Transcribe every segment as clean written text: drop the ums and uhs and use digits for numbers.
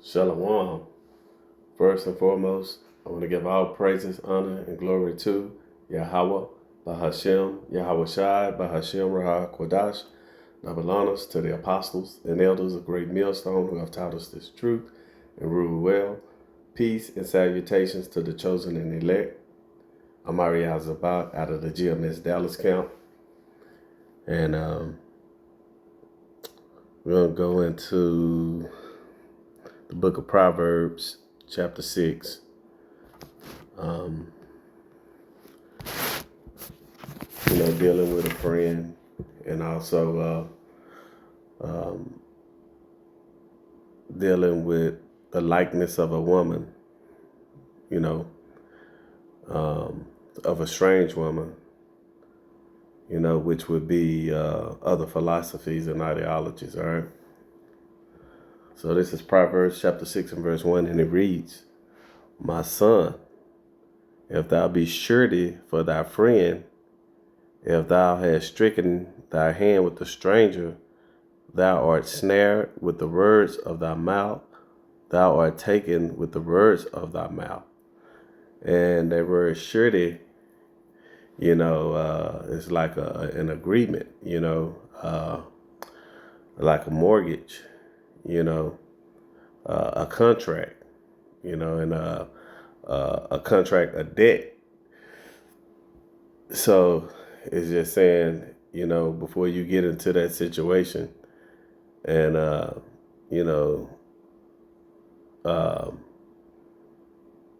Shalom. First and foremost, I want to give all praises, honor, and glory to Yahweh, Bahashem, Yahweh Shai, Bahashem, Raha Kodash, Nabalanas, to the apostles and elders of Great Millstone who have taught us this truth and rule well. Peace and salutations to the chosen and elect. I'm Ariel Zabat out of the GMS Dallas camp. And we're going to go into the book of Proverbs, chapter 6. Dealing with a friend, and also dealing with the likeness of a woman, of a strange woman, which would be other philosophies and ideologies, all right? So this is Proverbs chapter 6 and verse 1, and it reads, "My son, if thou be surety for thy friend, if thou hast stricken thy hand with the stranger, thou art snared with the words of thy mouth, thou art taken with the words of thy mouth." And that word surety, is like an agreement, like a mortgage, a contract, and a contract, a debt. So it's just saying, before you get into that situation and, and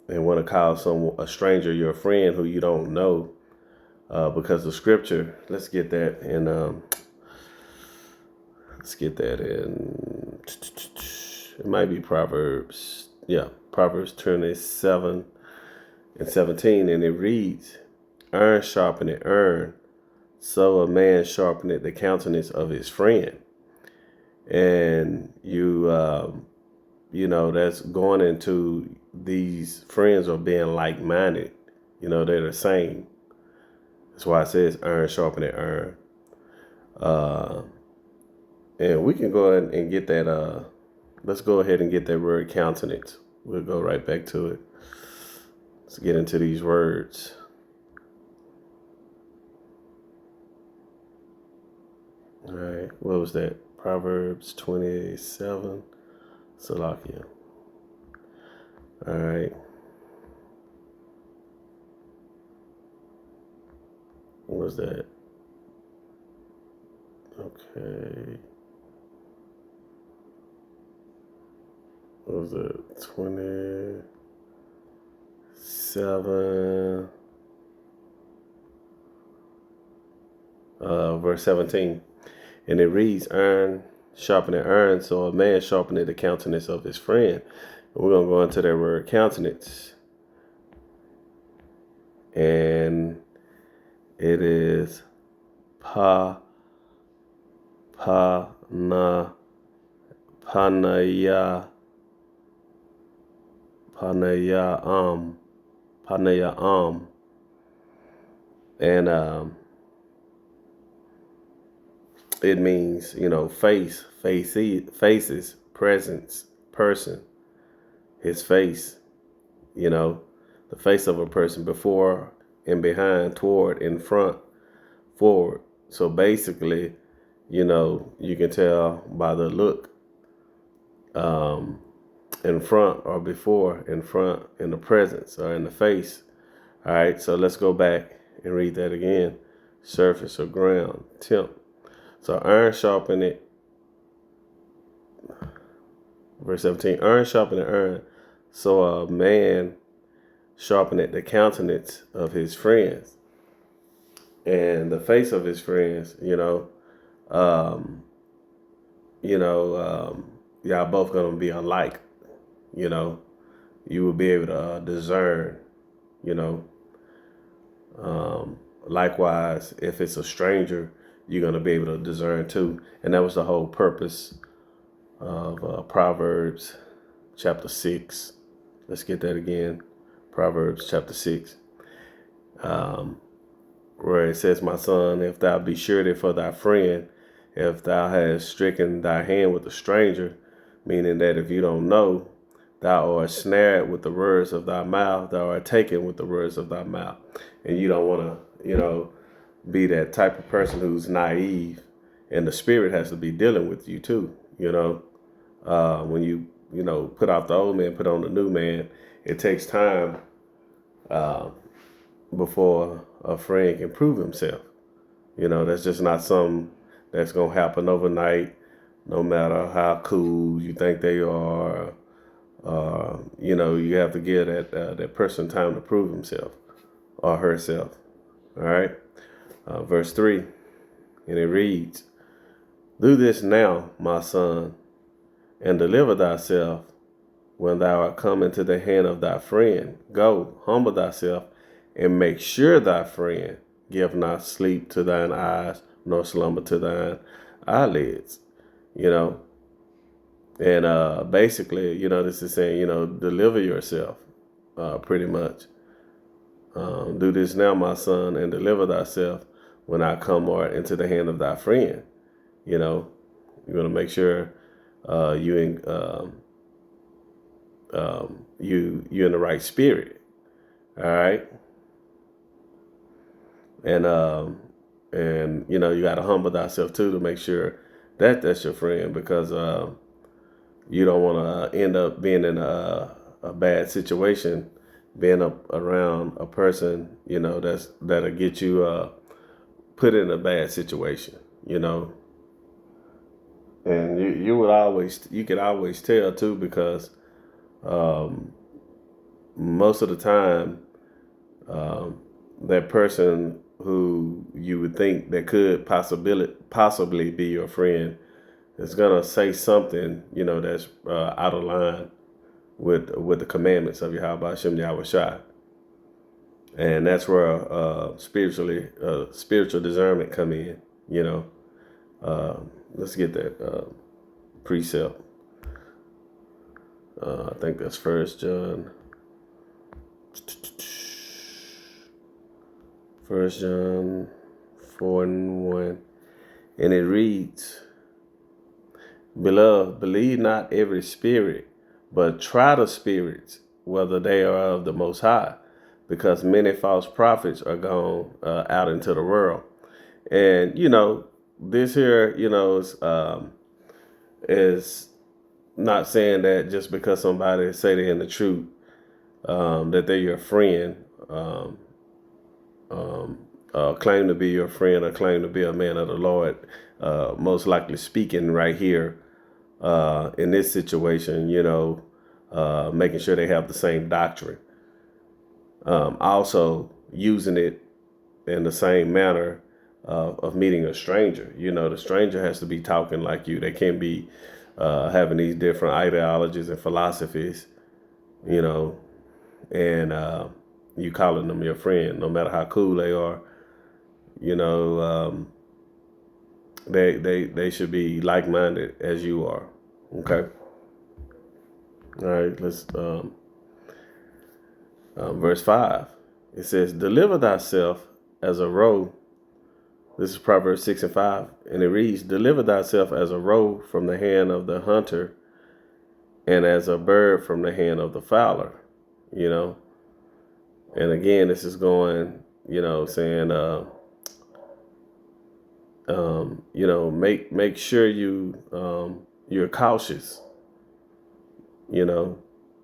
want to call a stranger your friend who you don't know, because the scripture, let's get that in, it might be Proverbs, Proverbs 27 and 17, and it reads, "Iron sharpeneth iron, so a man sharpeneth the countenance of his friend." And that's going into these friends are being like-minded. They're the same. That's why it says iron sharpeneth iron. And we can go ahead and get that. Let's go ahead and get that word countenance. We'll go right back to it. Let's get into these words. All right, what was that? Proverbs 27, Salakia. All right. What was that? Okay. What was it? 27, verse 17. And it reads, "Iron sharpeneth iron, so a man sharpeneth the countenance of his friend." And we're going to go into that word countenance. And it is panaya, panaya, and it means, faces, presence, person, his face, the face of a person, before and behind, toward, in front, forward. So basically, you can tell by the look, in front or before, in front, in the presence or in the face. All right, so let's go back and read that again. Surface or ground, temp. So iron sharpeneth, verse 17, "Iron sharpeneth iron, so a man sharpeneth the countenance of his friends." And the face of his friends, y'all both gonna be alike. You will be able to discern, you know. Likewise, if it's a stranger, you're going to be able to discern too. And that was the whole purpose of Proverbs chapter 6. Let's get that again. Proverbs chapter 6. Where it says, "My son, if thou be surety for thy friend, if thou hast stricken thy hand with a stranger," meaning that if you don't know, thou art snared with the words of thy mouth, thou art taken with the words of thy mouth. And you don't want to, be that type of person who's naive, and the spirit has to be dealing with you too. When you put off the old man, put on the new man, it takes time before a friend can prove himself. That's just not something that's gonna happen overnight, no matter how cool you think they are. You have to give that person time to prove himself or herself. All right. Verse 3, and it reads, "Do this now, my son, and deliver thyself when thou art come into the hand of thy friend. Go, humble thyself, and make sure thy friend give not sleep to thine eyes, nor slumber to thine eyelids." And basically, this is saying, deliver yourself, pretty much. Do this now, my son, and deliver thyself when I come or into the hand of thy friend. You're going to make sure you're in the right spirit. All right. And you got to humble thyself too, to make sure that that's your friend, because you don't want to end up being in a bad situation, being around a person, that'll get you put in a bad situation, and you could always tell too, because most of the time, that person who you would think that could possibly be your friend is gonna say something, that's out of line with the commandments of Yahweh Hashem Yahweh Shai. And that's where spiritual discernment come in. Let's get that precept. I think that's 1 John. 1 John 4:1, and it reads, "Beloved, believe not every spirit, but try the spirits whether they are of the Most High, because many false prophets are gone out into the world." And this here, is not saying that just because somebody say they're in the truth, that they're your friend, claim to be your friend, or claim to be a man of the Lord. Most likely speaking right here, in this situation, making sure they have the same doctrine. Also using it in the same manner of meeting a stranger. The stranger has to be talking like you. They can't be having these different ideologies and philosophies, and you calling them your friend, no matter how cool they are. They should be like-minded as you are. Okay. All right. Let's verse 5. It says, "Deliver thyself as a roe." This is Proverbs 6:5, and it reads, "Deliver thyself as a roe from the hand of the hunter, and as a bird from the hand of the fowler." And again, this is going, saying, make sure you're cautious,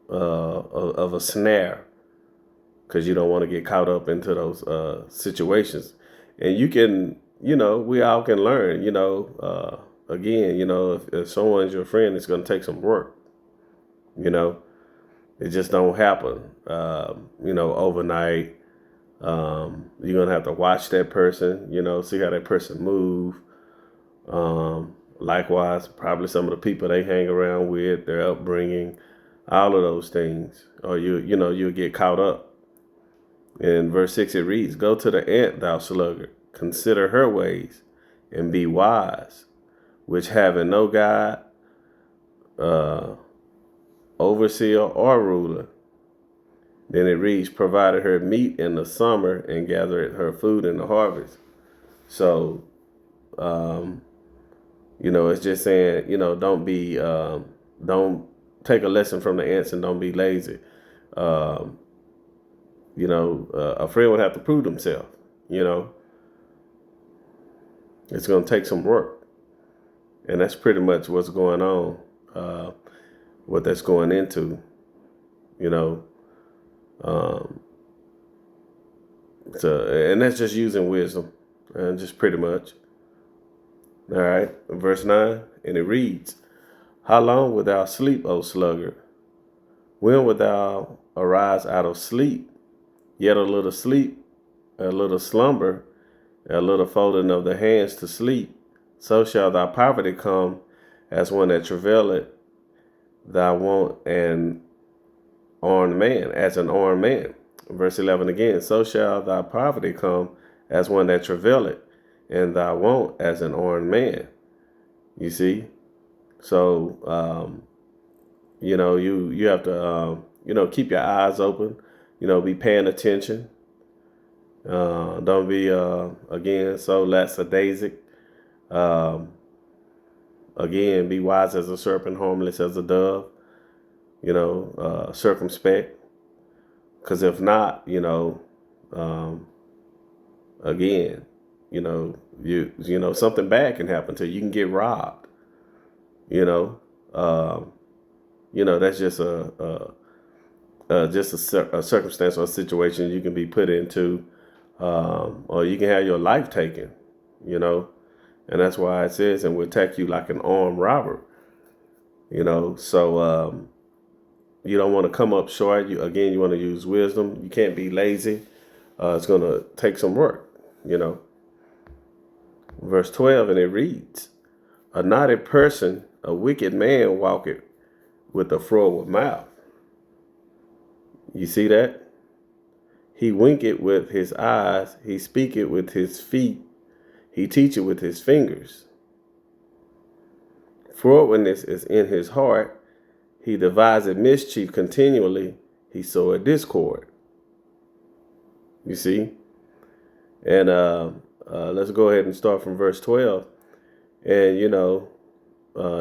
of a snare, because you don't want to get caught up into those situations. And you can, we all can learn, again, if someone's your friend, it's going to take some work. It just don't happen, overnight. You're going to have to watch that person, see how that person move. Likewise, probably some of the people they hang around with, their upbringing, all of those things, or you'll get caught up. In verse 6, it reads, "Go to the ant, thou sluggard, consider her ways, and be wise, which having no guide, overseer, or ruler." Then it reads, "Provided her meat in the summer, and gathered her food in the harvest." So, it's just saying, don't be Don't take a lesson from the ants and don't be lazy. Um, a friend would have to prove themselves. You know, it's going to take some work, and that's pretty much what's going on. What that's going into. You know, um, and that's just using wisdom, and just pretty much. All right, verse 9, and it reads, "How long wilt thou sleep, O sluggard? When wilt thou arise out of sleep? Yet a little sleep, a little slumber, a little folding of the hands to sleep. So shall thy poverty come as one that travaileth, thy want an armed man, as an armed man." Verse 11 again, "So shall thy poverty come as one that travaileth, and thy want as an armed man." You see? So, you have to, keep your eyes open, be paying attention. Don't be, again, so lackadaisic. Um, Again, be wise as a serpent, harmless as a dove, circumspect. Because if not, again, something bad can happen to you. You can get robbed, you know. Um, that's just a circumstance or a situation you can be put into, or you can have your life taken, and that's why it says, "And will attack you like an armed robber." So you don't want to come up short. You want to use wisdom. You can't be lazy. It's going to take some work, Verse 12, and it reads, "A naughty person, a wicked man walketh with a froward mouth." You see that? "He winketh with his eyes, he speaketh with his feet, he teacheth with his fingers. Frowardness is in his heart, he deviseth mischief continually, he soweth discord." You see? And let's go ahead and start from verse 12. And,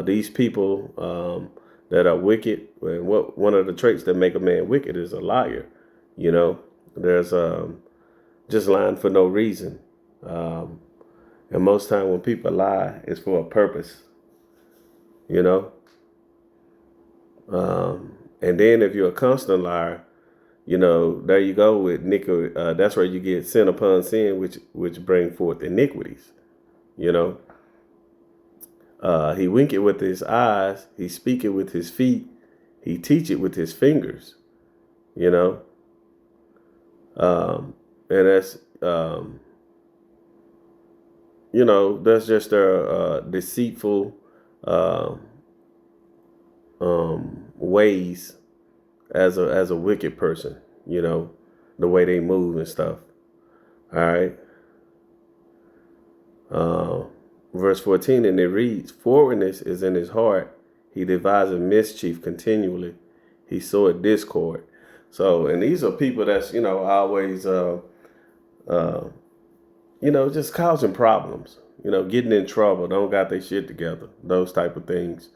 these people that are wicked, and one of the traits that make a man wicked is a liar. There's just lying for no reason. And most time when people lie, it's for a purpose, And then if you're a constant liar, there you go with iniquity. That's where you get sin upon sin, which bring forth iniquities. He winketh with his eyes, he speaketh with his feet, he teacheth with his fingers. And that's just their deceitful ways as a wicked person, the way they move and stuff. All right. Verse 14, and it reads, "Forwardness is in his heart, he deviseth mischief continually, he soweth discord." So, and these are people that's, always, just causing problems, getting in trouble, don't got their shit together, those type of things.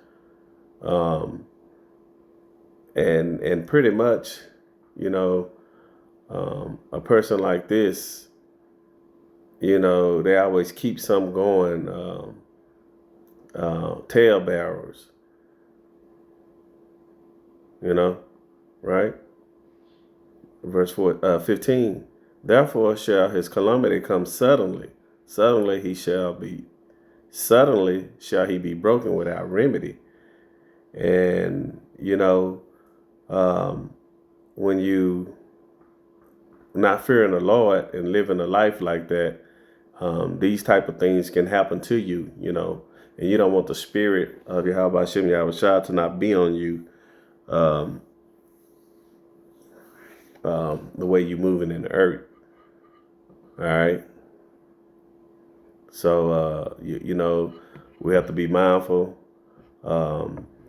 And pretty much, a person like this, they always keep some going, tail bearers, right? Verse 15, "Therefore shall his calamity come suddenly. Suddenly shall he be broken without remedy." And, when you not fearing the Lord and living a life like that, these type of things can happen to you, and you don't want the spirit of Yahweh Hashem Yahushua to not be on you, the way you're moving in the earth. All right. So, we have to be mindful,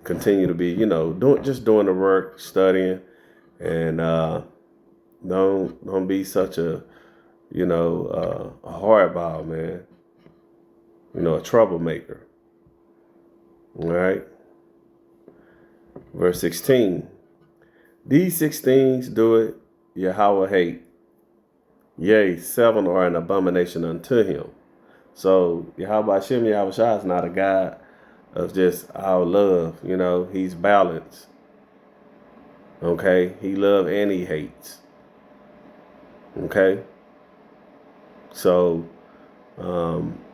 continue to be, doing the work, studying, and don't be such a hardball, man. A troublemaker. All right. Verse 16. These 6 things do it Yahweh hate. Yea, 7 are an abomination unto him. So Yahweh Hashem Yahweh Shah is not a God of just our love. You know, he's balanced. Okay? He loves and he hates. Okay? So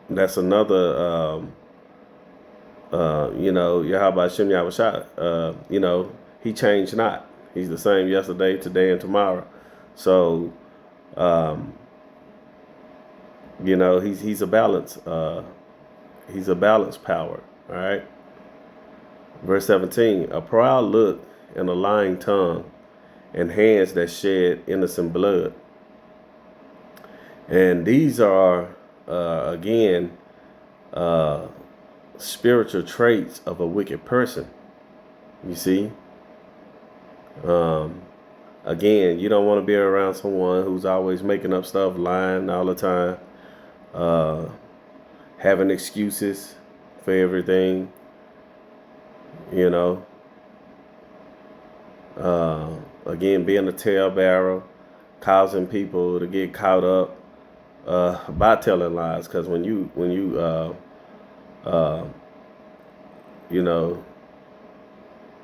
that's another Yahweh Hashem Yahweh Shah, he changed not. He's the same yesterday, today, and tomorrow. So he's a balance. He's a balanced power. All right. Verse 17: a proud look and a lying tongue, and hands that shed innocent blood. And these are again spiritual traits of a wicked person. You see. Again, you don't want to be around someone who's always making up stuff, lying all the time, having excuses for everything, again, being a talebearer, causing people to get caught up by telling lies. Because when you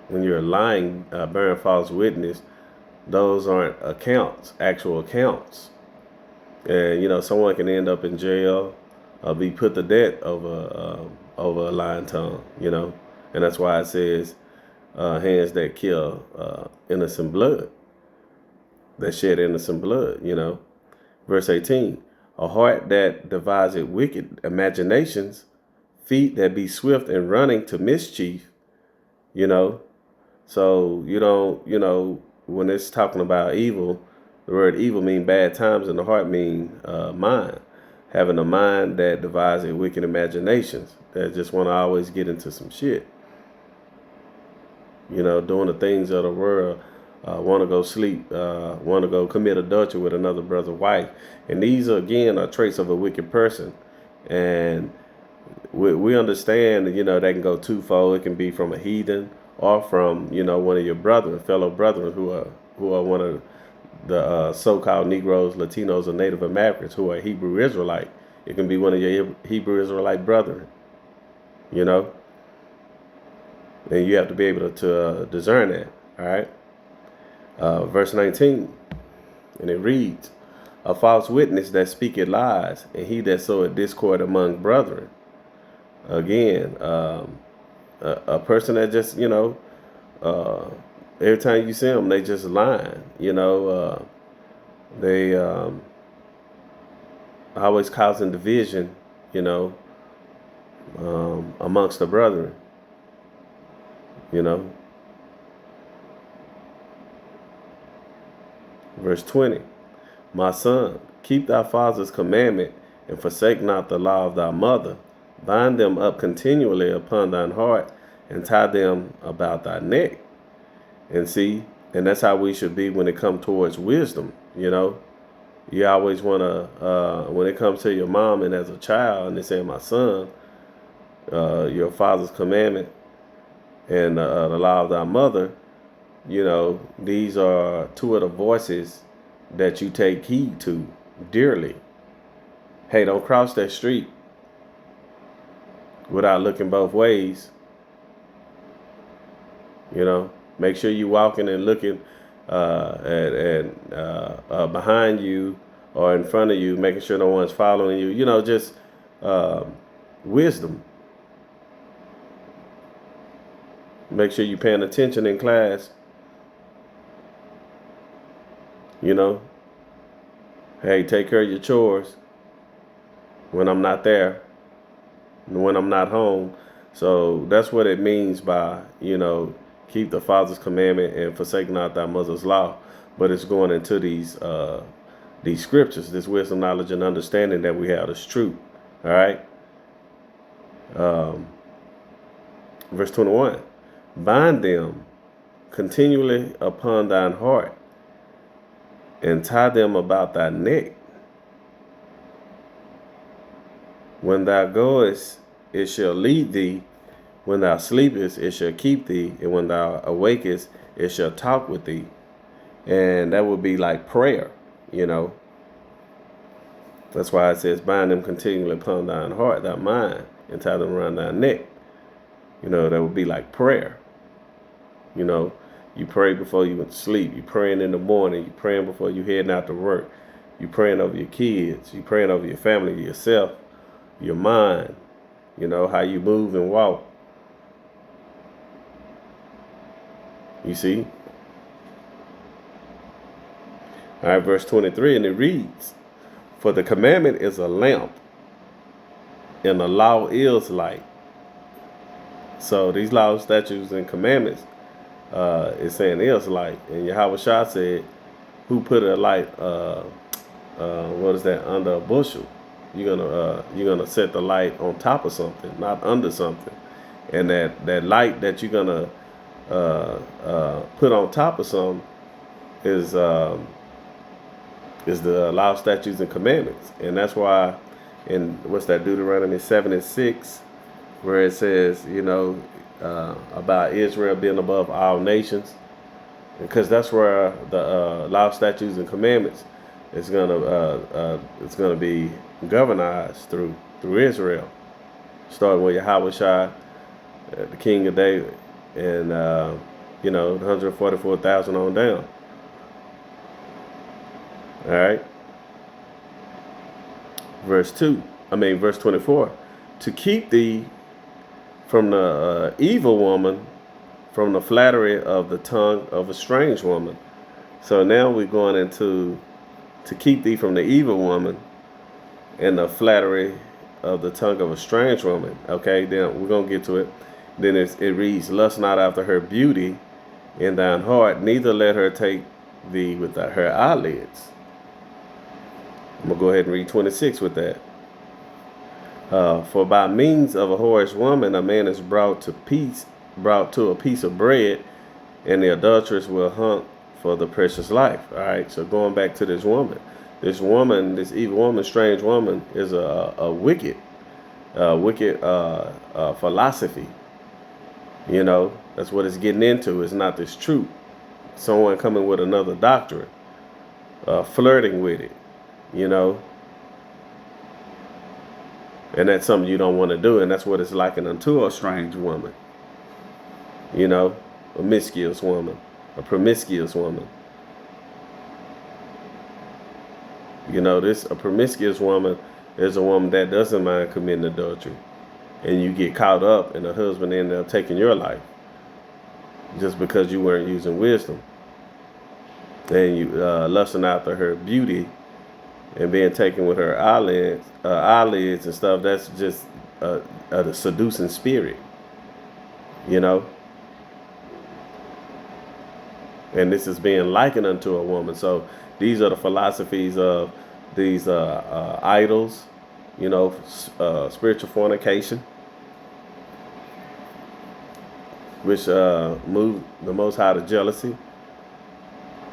when you're lying, bearing false witness, those aren't actual accounts. And, someone can end up in jail or be put to death over a lying tongue, And that's why it says hands that kill innocent blood, that shed innocent blood, Verse 18, a heart that deviseth wicked imaginations, feet that be swift in running to mischief, So you don't, when it's talking about evil, the word evil mean bad times, and the heart mean mind. Having a mind that devises wicked imaginations, that just want to always get into some shit. Doing the things of the world, want to go sleep, want to go commit adultery with another brother's wife. And these, again, are traits of a wicked person. And we understand that, that can go twofold. It can be from a heathen, or from one of your fellow brethren who are one of the so-called Negroes, Latinos, or Native Americans who are Hebrew Israelite. It can be one of your Hebrew Israelite brethren, and you have to be able to discern that. All right. Verse 19, and it reads, a false witness that speaketh lies, and he that soweth discord among brethren. Again, a person that just, every time you see them, they just lying, they always causing division, amongst the brethren, Verse 20, my son, keep thy father's commandment, and forsake not the law of thy mother. Bind them up continually upon thine heart, and tie them about thy neck. And see, and that's how we should be when it comes towards wisdom. You always want to, when it comes to your mom and as a child, and they say, my son, your father's commandment and the law of thy mother, these are two of the voices that you take heed to dearly. Hey, don't cross that street without looking both ways. Make sure you walking and looking behind you or in front of you, making sure no one's following you. Just wisdom. Make sure you're paying attention in class. Hey, take care of your chores when I'm not there, when I'm not home. So that's what it means by, keep the father's commandment and forsake not thy mother's law. But it's going into these scriptures, this wisdom, knowledge, and understanding that we have is true. All right. Verse 21, bind them continually upon thine heart, and tie them about thy neck. When thou goest, it shall lead thee, When thou sleepest, it shall keep thee, and when thou awakest, it shall talk with thee. And that would be like prayer, you know. That's why it says, bind them continually upon thine heart, thy mind, and tie them around thy neck. You know, that would be like prayer. You know, you pray before you went to sleep. You praying in the morning. You praying before you heading out to work. You praying over your kids. You praying over your family, yourself, your mind. You know, how you move and walk. You see? All right, verse 23, and it reads, for the commandment is a lamp, and the law is light. So these laws, statutes, and commandments is saying is light. And Yahweh Shah said, who put a light, what is that, under a bushel? You're gonna set the light on top of something, not under something. And that light that you're gonna put on top of something is the law, statutes, and commandments. And that's why in what's that, Deuteronomy 7:6, where it says, you know, about Israel being above all nations, because that's where the law, statutes, and commandments is gonna be governized through Israel, starting with Yahweh Shai, the King of David, and you know, 144,000 on down. All right. Verse 24. To keep thee from the evil woman, from the flattery of the tongue of a strange woman. So now we're going into to keep thee from the evil woman and the flattery of the tongue of a strange woman. Okay, then we're going to get to it. Then it reads, lust not after her beauty in thine heart, neither let her take thee with her eyelids. I'm going to go ahead and read 26 with that. For by means of a whorish woman, a man is brought to a piece of bread, and the adulteress will hunt for the precious life. All right. So going back to this woman, this evil woman, strange woman, is a wicked philosophy. You know, that's what it's getting into. It's not this truth. Someone coming with another doctrine, flirting with it. You know, and that's something you don't want to do, and that's what it's likened unto a strange woman. You know, a promiscuous woman. You know, a promiscuous woman is a woman that doesn't mind committing adultery, and you get caught up, and the husband ended up taking your life just because you weren't using wisdom, and you lusting after her beauty and being taken with her eyelids and stuff. That's just a seducing spirit, you know. And this is being likened unto a woman. So these are the philosophies of these idols, you know, spiritual fornication, which move the Most High to jealousy.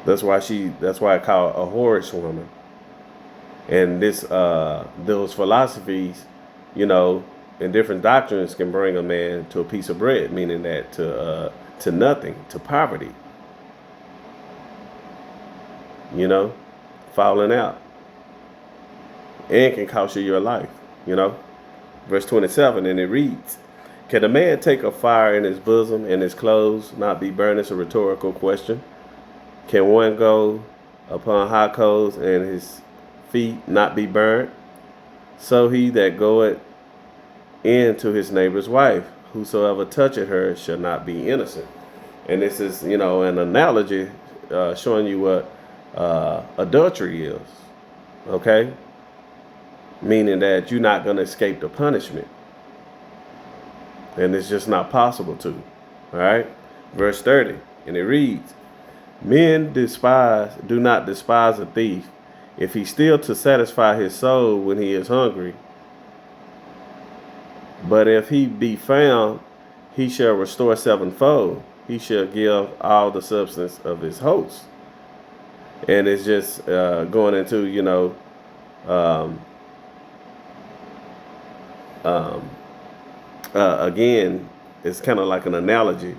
That's why I call a whorish woman. And those philosophies, you know, and different doctrines can bring a man to a piece of bread, meaning that to nothing, to poverty. You know, falling out, and can cost you your life. You know, verse 27, and it reads, "Can a man take a fire in his bosom and his clothes not be burned?" It's a rhetorical question. Can one go upon hot coals and his feet not be burnt? So he that goeth in to his neighbor's wife, whosoever toucheth her shall not be innocent. And this is, you know, an analogy showing you what adultery is. Okay? Meaning that you're not going to escape the punishment. And it's just not possible to. All right? Verse 30, and it reads, "Men do not despise a thief, if he steal to satisfy his soul when he is hungry. But if he be found, he shall restore sevenfold. He shall give all the substance of his host." And it's just going into, you know, again, it's kind of like an analogy.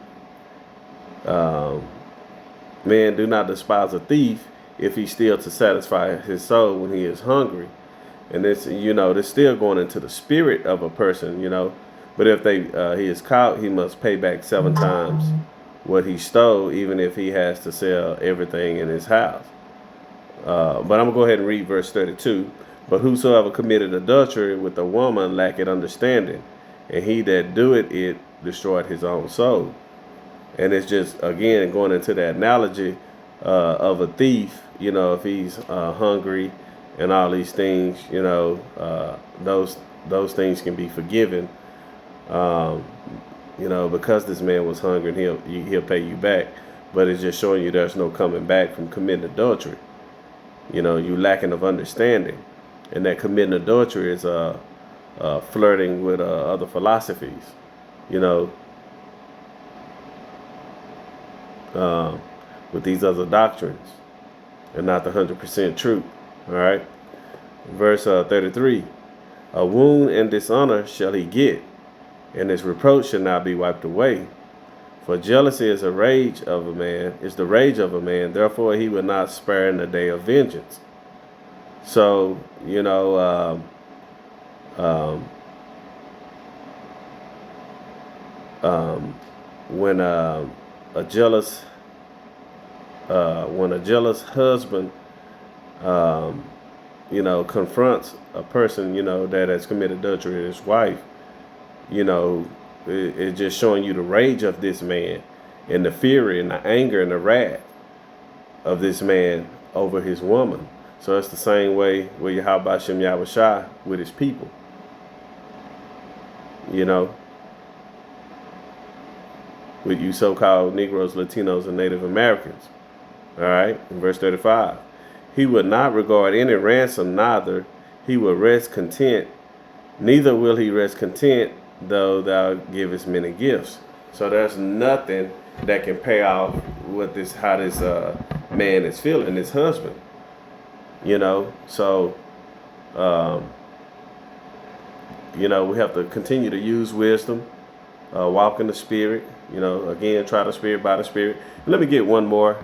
Um, Man, do not despise a thief if he steal to satisfy his soul when he is hungry. And this, this still going into the spirit of a person. But if he is caught, he must pay back 7 times what he stole, even if he has to sell everything in his house. But I'm gonna go ahead and read verse 32. But whosoever committed adultery with a woman lacketh understanding, and he that doeth it destroyed his own soul. And it's just, again, going into the analogy of a thief. If he's hungry and all these things, those things can be forgiven. Because this man was hungry, and he'll pay you back. But it's just showing you there's no coming back from committing adultery. You lacking of understanding, and that committing adultery is flirting with other philosophies. With these other doctrines, and not the 100% truth. All right. Verse 33. A wound and dishonor shall he get, and his reproach shall not be wiped away. For jealousy is the rage of a man, therefore he will not spare in the day of vengeance. So, when a jealous husband confronts a person that has committed adultery with his wife, it's just showing you the rage of this man, and the fury and the anger and the wrath of this man over his woman. So it's the same way with Yahweh Shem Yahushua with his people. With you so-called Negroes, Latinos, and Native Americans. All right, in verse 35. He would not regard any ransom, neither will he rest content, though thou givest many gifts. So there's nothing that can pay off how this man is feeling, his husband. So we have to continue to use wisdom, walk in the spirit. Again, try the spirit by the spirit. Let me get one more.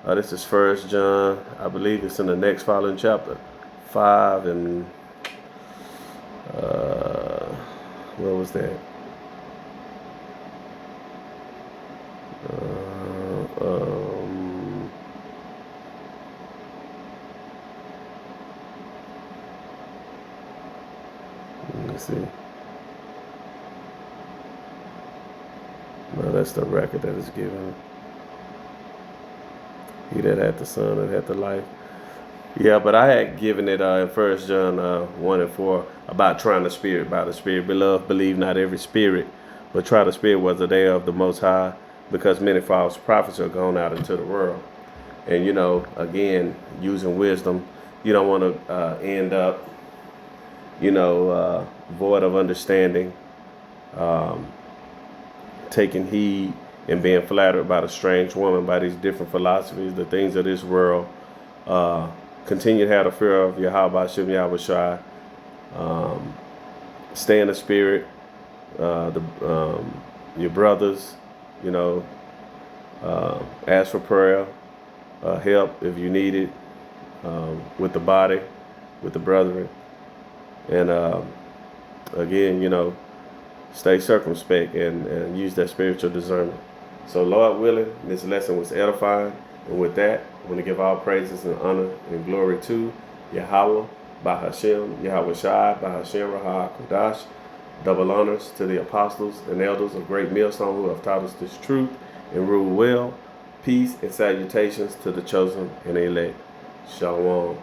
This is 1 John. I believe it's in the next following chapter, 5 and what was that? Let me see. No, that's the record that is given. He that had the Son that had the life. Yeah, but I had given it in 1 John 1 and 4 about trying the spirit by the spirit. Beloved, believe not every spirit, but try the spirit whether they are of the Most High, because many false prophets are gone out into the world. And, again, using wisdom, you don't want to end up, void of understanding, taking heed and being flattered by the strange woman, by these different philosophies, the things of this world. Continue to have the fear of Yahweh Shem Yahushua. Stay in the spirit. Your brothers, ask for prayer, help if you need it, with the body, with the brethren. And again, stay circumspect and use that spiritual discernment. So Lord willing, this lesson was edifying. And with that, I want to give all praises and honor and glory to Yahweh, Bahashem, Yahweh Shai, Bahashem, Raha, Kodash. Double honors to the apostles and elders of Great Millstone who have taught us this truth and rule well. Peace and salutations to the chosen and elect. Shalom.